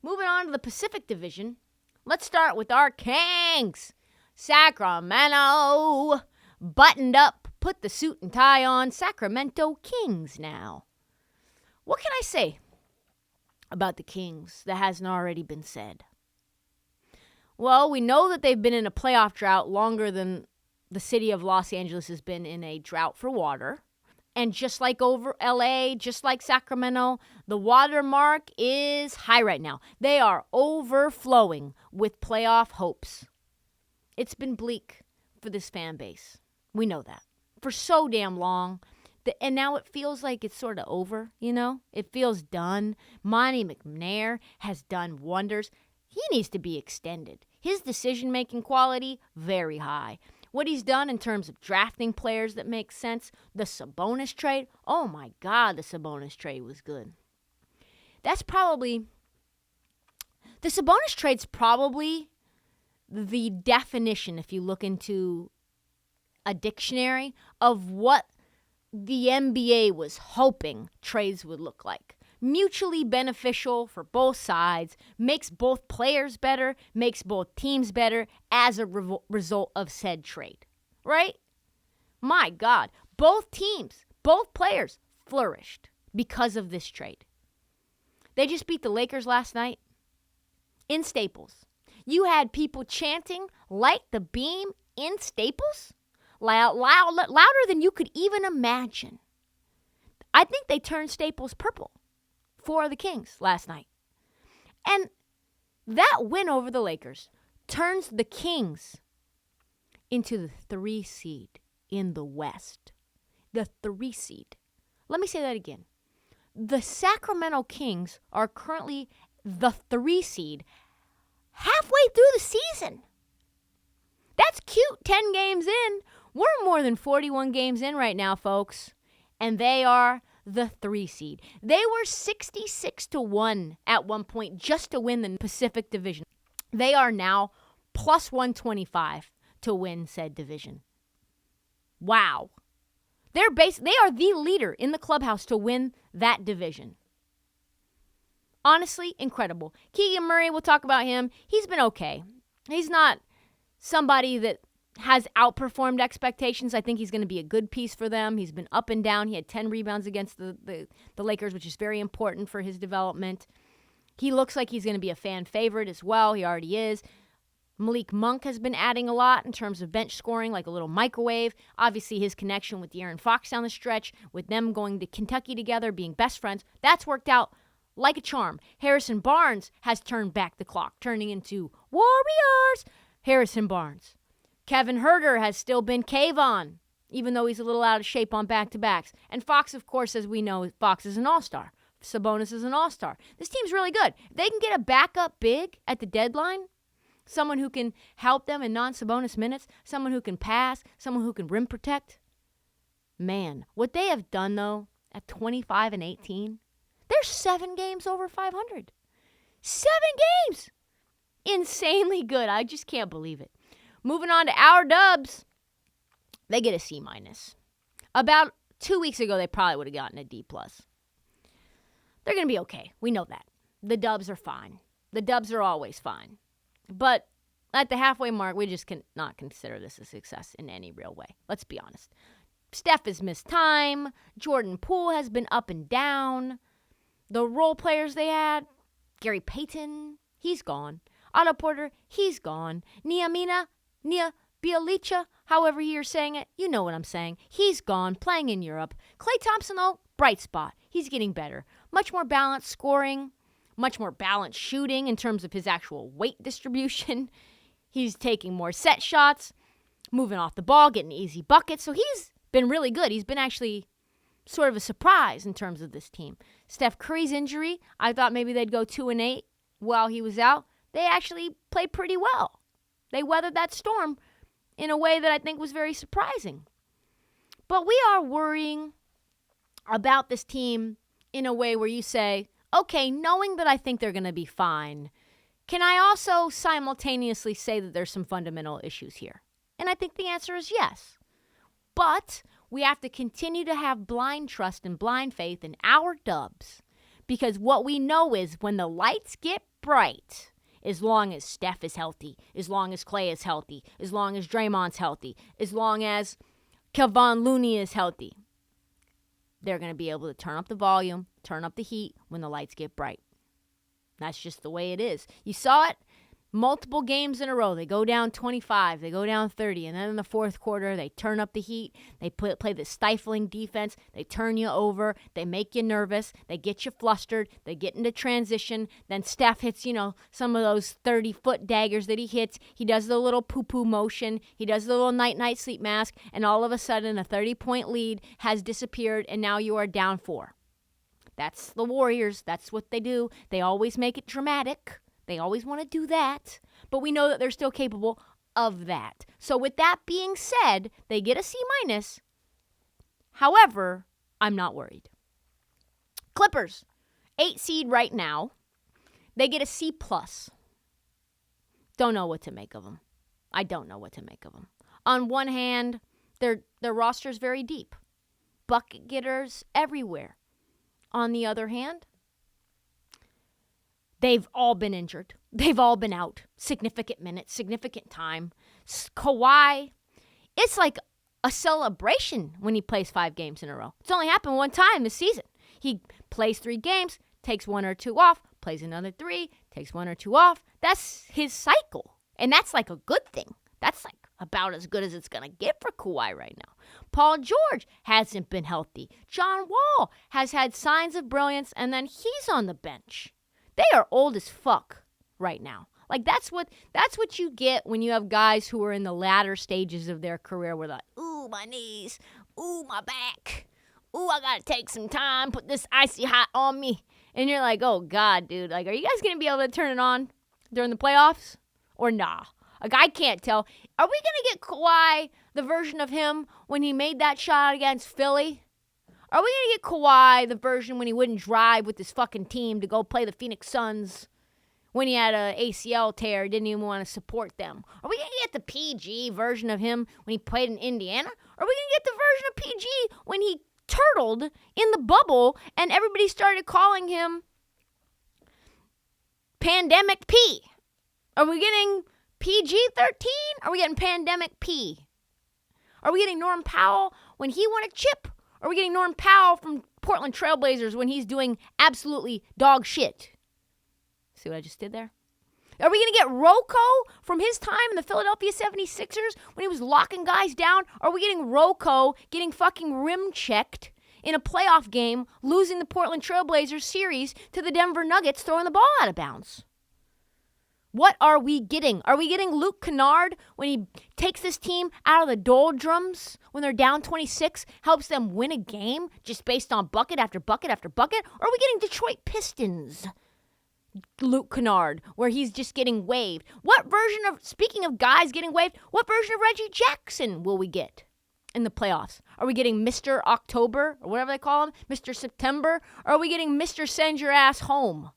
Moving on to the Pacific Division, let's start with our Kings. Sacramento, buttoned up, put the suit and tie on. Sacramento Kings now. What can I say about the Kings that hasn't already been said? Well, we know that they've been in a playoff drought longer than the city of Los Angeles has been in a drought for water. And just like over LA, just like Sacramento, the water mark is high right now. They are overflowing with playoff hopes. It's been bleak for this fan base. We know that. For so damn long. And now it feels like it's sort of over, you know? It feels done. Monty McNair has done wonders. He needs to be extended. His decision-making quality, very high. What he's done in terms of drafting players that make sense, the Sabonis trade, oh my God, the Sabonis trade was good. The Sabonis trade's probably the definition, if you look into a dictionary, of what the NBA was hoping trades would look like. Mutually beneficial for both sides, makes both players better, makes both teams better as a result of said trade, right? My God, both teams, both players flourished because of this trade. They just beat the Lakers last night in Staples. You had people chanting, "Light the beam" in Staples, louder than you could even imagine. I think they turned Staples purple for the Kings last night. And that win over the Lakers turns the Kings into the 3 seed in the West. The 3 seed. Let me say that again. The Sacramento Kings are currently the 3 seed halfway through the season. That's cute, 10 games in. We're more than 41 games in right now, folks. And they are the 3 seed. They were 66-1 at one point just to win the Pacific Division. They are now plus 125 to win said division. Wow. They are the leader in the clubhouse to win that division. Honestly, incredible. Keegan Murray, we'll talk about him. He's been okay. He's not somebody that has outperformed expectations. I think he's going to be a good piece for them. He's been up and down. He had 10 rebounds against the Lakers, which is very important for his development. He looks like he's going to be a fan favorite as well. He already is. Malik Monk has been adding a lot in terms of bench scoring, like a little microwave. Obviously, his connection with De'Aaron Fox down the stretch, with them going to Kentucky together, being best friends, that's worked out like a charm. Harrison Barnes has turned back the clock, turning into Warriors. Harrison Barnes. Kevin Huerter has still been cave-on, even though he's a little out of shape on back-to-backs. And Fox, of course, as we know, Fox is an all-star. Sabonis is an all-star. This team's really good. If they can get a backup big at the deadline, someone who can help them in non-Sabonis minutes, someone who can pass, someone who can rim protect. Man, what they have done, though, at 25-18, they're 7 games over 500. 7 games! Insanely good. I just can't believe it. Moving on to our Dubs. They get a C-. About 2 weeks ago, they probably would have gotten a D+. They're going to be okay. We know that. The Dubs are fine. The Dubs are always fine. But at the halfway mark, we just cannot consider this a success in any real way. Let's be honest. Steph has missed time. Jordan Poole has been up and down. The role players they had, Gary Payton, he's gone. Otto Porter, he's gone. Nia Bialica, however you're saying it, you know what I'm saying. He's gone, playing in Europe. Klay Thompson, though, bright spot. He's getting better. Much more balanced scoring, much more balanced shooting in terms of his actual weight distribution. He's taking more set shots, moving off the ball, getting easy buckets. So he's been really good. He's been actually sort of a surprise in terms of this team. Steph Curry's injury, I thought maybe they'd go 2-8 while he was out. They actually played pretty well. They weathered that storm in a way that I think was very surprising. But we are worrying about this team in a way where you say, okay, knowing that I think they're going to be fine, can I also simultaneously say that there's some fundamental issues here? And I think the answer is yes. But we have to continue to have blind trust and blind faith in our Dubs Because what we know is when the lights get bright, as long as Steph is healthy, as long as Clay is healthy, as long as Draymond's healthy, as long as Kevon Looney is healthy, they're going to be able to turn up the volume, turn up the heat when the lights get bright. That's just the way it is. You saw it multiple games in a row. They go down 25, they go down 30, and then in the fourth quarter, they turn up the heat. They play the stifling defense. They turn you over. They make you nervous. They get you flustered. They get into transition. Then Steph hits, some of those 30-foot daggers that he hits. He does the little poo-poo motion. He does the little night-night sleep mask, and all of a sudden, a 30-point lead has disappeared, and now you are down 4. That's the Warriors. That's what they do. They always make it dramatic. They always want to do that, but we know that they're still capable of that. So with that being said, they get a C-. However, I'm not worried. Clippers, 8 seed right now. They get a C+. Don't know what to make of them. I don't know what to make of them. On one hand, their roster's very deep. Bucket getters everywhere. On the other hand, they've all been injured. They've all been out. Significant minutes, significant time. Kawhi, it's like a celebration when he plays 5 games in a row. It's only happened one time this season. He plays 3 games, takes 1 or 2 off, plays another 3, takes 1 or 2 off. That's his cycle. And that's like a good thing. That's like about as good as it's going to get for Kawhi right now. Paul George hasn't been healthy. John Wall has had signs of brilliance, and then he's on the bench. They are old as fuck right now. Like, that's what you get when you have guys who are in the latter stages of their career where they're like, ooh, my knees, ooh, my back, ooh, I got to take some time, put this icy hot on me. And you're like, oh, God, dude, like, are you guys going to be able to turn it on during the playoffs or nah? Like, I can't tell. Are we going to get Kawhi, the version of him, when he made that shot against Philly? Are we going to get Kawhi, the version when he wouldn't drive with his fucking team to go play the Phoenix Suns when he had an ACL tear, didn't even want to support them? Are we going to get the PG version of him when he played in Indiana? Are we going to get the version of PG when he turtled in the bubble and everybody started calling him Pandemic P? Are we getting PG-13? Are we getting Pandemic P? Are we getting Norm Powell when he won a chip? Are we getting Norm Powell from Portland Trailblazers when he's doing absolutely dog shit? See what I just did there? Are we going to get Rocco from his time in the Philadelphia 76ers when he was locking guys down? Are we getting Rocco getting fucking rim checked in a playoff game, losing the Portland Trailblazers series to the Denver Nuggets, throwing the ball out of bounds? What are we getting? Are we getting Luke Kennard when he takes this team out of the doldrums when they're down 26, helps them win a game just based on bucket after bucket after bucket? Or are we getting Detroit Pistons Luke Kennard where he's just getting waived? What version of, speaking of guys getting waived, what version of Reggie Jackson will we get in the playoffs? Are we getting Mr. October or whatever they call him, Mr. September? Or are we getting Mr. Send Your Ass Home?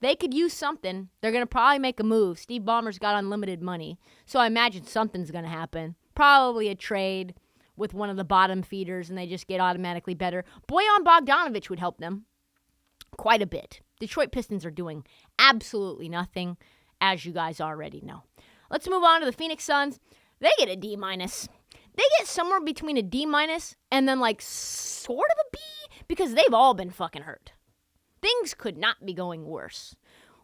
They could use something. They're going to probably make a move. Steve Ballmer's got unlimited money, so I imagine something's going to happen. Probably a trade with one of the bottom feeders, and they just get automatically better. Bojan Bogdanovic would help them quite a bit. Detroit Pistons are doing absolutely nothing, as you guys already know. Let's move on to the Phoenix Suns. They get a D-. They get somewhere between a D- and then like sort of a B because they've all been fucking hurt. Things could not be going worse.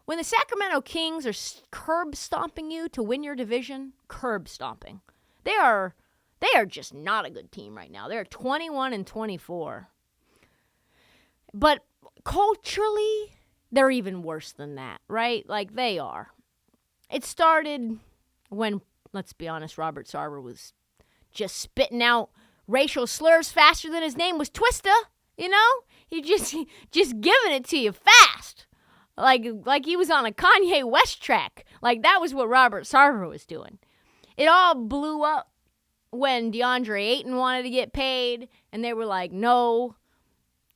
When the Sacramento Kings are curb stomping you to win your division, curb stomping. They are just not a good team right now. They're 21-24. But culturally, they're even worse than that, right? Like they are. It started when, let's be honest, Robert Sarver was just spitting out racial slurs faster than his name was Trysta. You know, he just giving it to you fast, like he was on a Kanye West track. Like that was what Robert Sarver was doing. It all blew up when DeAndre Ayton wanted to get paid, and they were like, "No,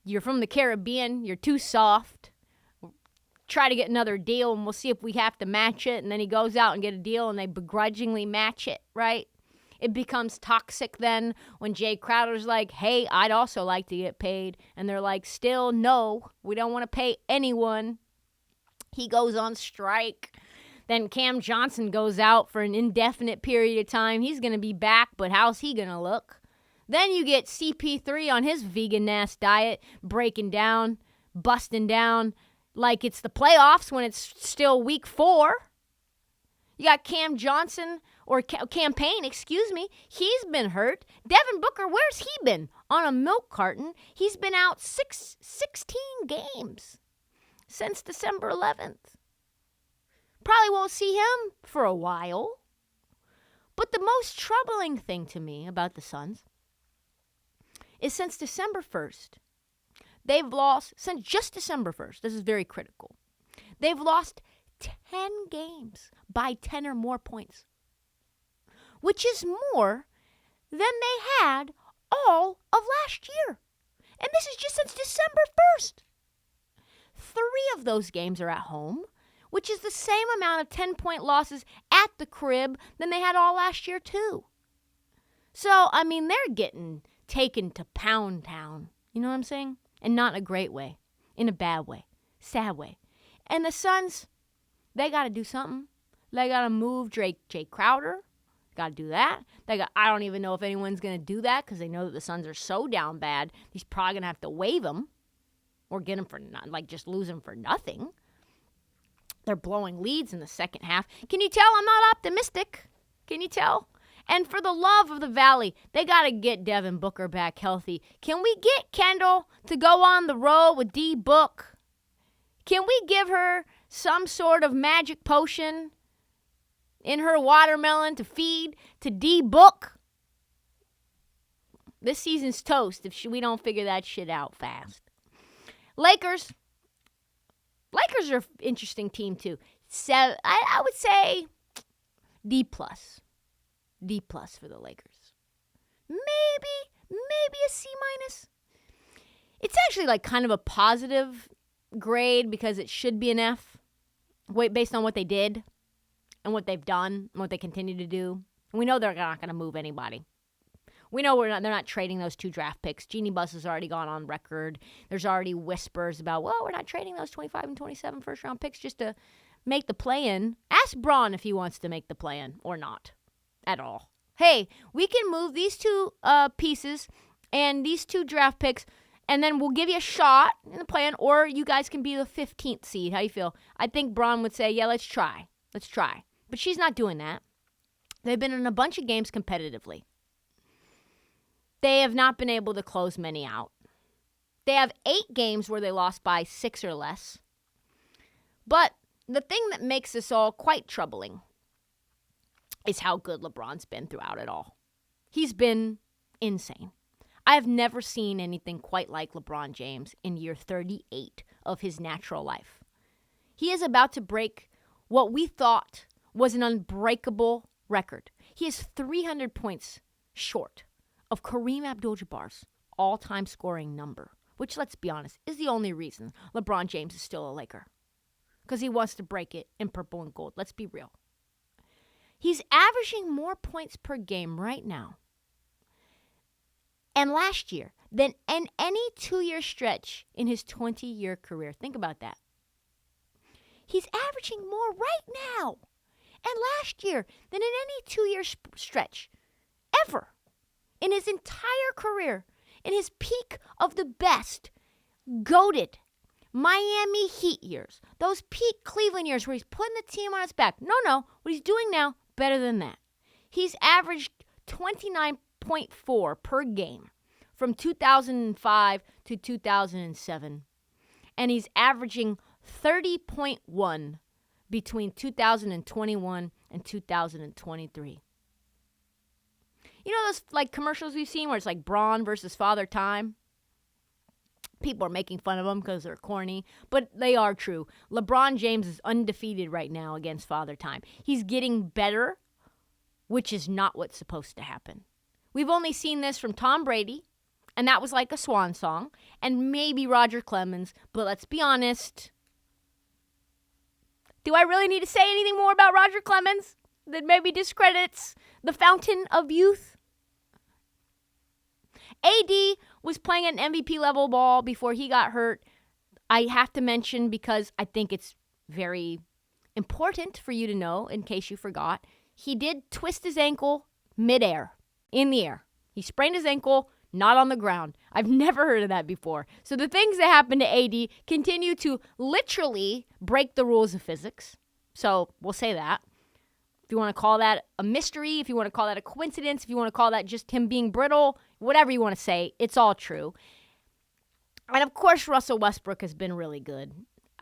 you're from the Caribbean. You're too soft. Try to get another deal, and we'll see if we have to match it." And then he goes out and get a deal, and they begrudgingly match it. Right? It becomes toxic then when Jay Crowder's like, hey, I'd also like to get paid. And they're like, still, no, we don't want to pay anyone. He goes on strike. Then Cam Johnson goes out for an indefinite period of time. He's going to be back, but how's he going to look? Then you get CP3 on his vegan-ass diet, breaking down, busting down like it's the playoffs when it's still week 4. You got Cam Johnson, or Campaign, excuse me. He's been hurt. Devin Booker, where's he been? On a milk carton. He's been out 16 games since December 11th. Probably won't see him for a while. But the most troubling thing to me about the Suns is since December 1st, they've lost, since just December 1st, this is very critical, they've lost 10 games by 10 or more points, which is more than they had all of last year. And this is just since December 1st. 3 of those games are at home, which is the same amount of 10-point losses at the crib than they had all last year, too. So, I mean, they're getting taken to Pound Town. You know what I'm saying? And not in a great way. In a bad way. Sad way. And the Suns, they got to do something. They got to move Jay Crowder. Got to do that. I don't even know if anyone's going to do that because they know that the Suns are so down bad. He's probably going to have to waive him or get him for just lose him for nothing. They're blowing leads in the second half. Can you tell I'm not optimistic? Can you tell? And for the love of the Valley, they got to get Devin Booker back healthy. Can we get Kendall to go on the road with D-Book? Can we give her some sort of magic potion in her watermelon to feed to D-Book? This season's toast if we don't figure that shit out fast. Lakers are an interesting team, too. I would say D+. D+ for the Lakers. Maybe a C-. It's actually like kind of a positive grade because it should be an F based on what they did and what they've done and what they continue to do. And we know they're not going to move anybody. We know they're not trading those 2 draft picks. Jeannie Buss has already gone on record. There's already whispers about, well, we're not trading those 25 and 27 first-round picks just to make the play-in. Ask Braun if he wants to make the play-in or not at all. Hey, we can move these 2 pieces and these 2 draft picks, and then we'll give you a shot in the play-in, or you guys can be the 15th seed. How you feel? I think Braun would say, yeah, let's try. Let's try. But she's not doing that. They've been in a bunch of games competitively. They have not been able to close many out. They have 8 games where they lost by 6 or less. But the thing that makes this all quite troubling is how good LeBron's been throughout it all. He's been insane. I have never seen anything quite like LeBron James in year 38 of his natural life. He is about to break what we thought was an unbreakable record. He is 300 points short of Kareem Abdul-Jabbar's all-time scoring number, which, let's be honest, is the only reason LeBron James is still a Laker. Because he wants to break it in purple and gold. Let's be real. He's averaging more points per game right now and last year than in any 2-year stretch in his 20-year career. Think about that. He's averaging more right now and last year than in any 2-year stretch ever in his entire career, in his peak of the best, goated Miami Heat years, those peak Cleveland years where he's putting the team on his back. No, what he's doing now, better than that. He's averaged 29.4 per game from 2005 to 2007. And he's averaging 30.1 between 2021 and 2023. You know those like commercials we've seen where it's like Braun versus Father Time? People are making fun of them because they're corny, but they are true. LeBron James is undefeated right now against Father Time. He's getting better, which is not what's supposed to happen. We've only seen this from Tom Brady, and that was like a swan song, and maybe Roger Clemens, but let's be honest. Do I really need to say anything more about Roger Clemens? that maybe discredits the fountain of youth. AD was playing an MVP level ball before he got hurt. I have to mention because I think it's very important for you to know in case you forgot. He did twist his ankle midair, in the air. He sprained his ankle, not on the ground. I've never heard of that before. So the things that happen to AD continue to literally break the rules of physics. So we'll say that. If you want to call that a mystery, if you want to call that a coincidence, if you want to call that just him being brittle, whatever you want to say, it's all true. And of course, Russell Westbrook has been really good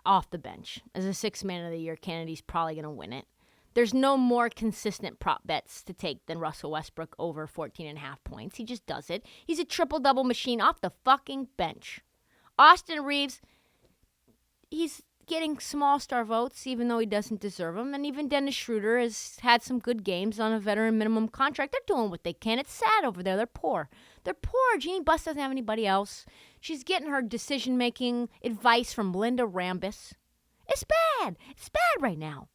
off the bench. As a sixth man of the year candidate, he's probably going to win it. There's no more consistent prop bets to take than Russell Westbrook over 14.5 points. He just does it. He's a triple-double machine off the fucking bench. Austin Reeves, he's getting small star votes, even though he doesn't deserve them. And even Dennis Schroeder has had some good games on a veteran minimum contract. They're doing what they can. It's sad over there. They're poor. They're poor. Jeannie Buss doesn't have anybody else. She's getting her decision-making advice from Linda Rambis. It's bad. It's bad right now.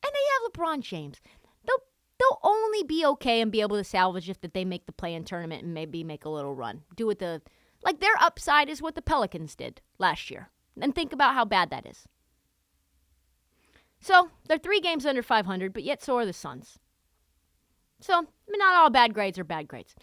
And they have LeBron James. They'll only be okay and be able to salvage if that they make the play-in tournament and maybe make a little run. Do it their upside is what the Pelicans did last year. And think about how bad that is. So, they're 3 games under 500, but yet so are the Suns. So, not all bad grades are bad grades.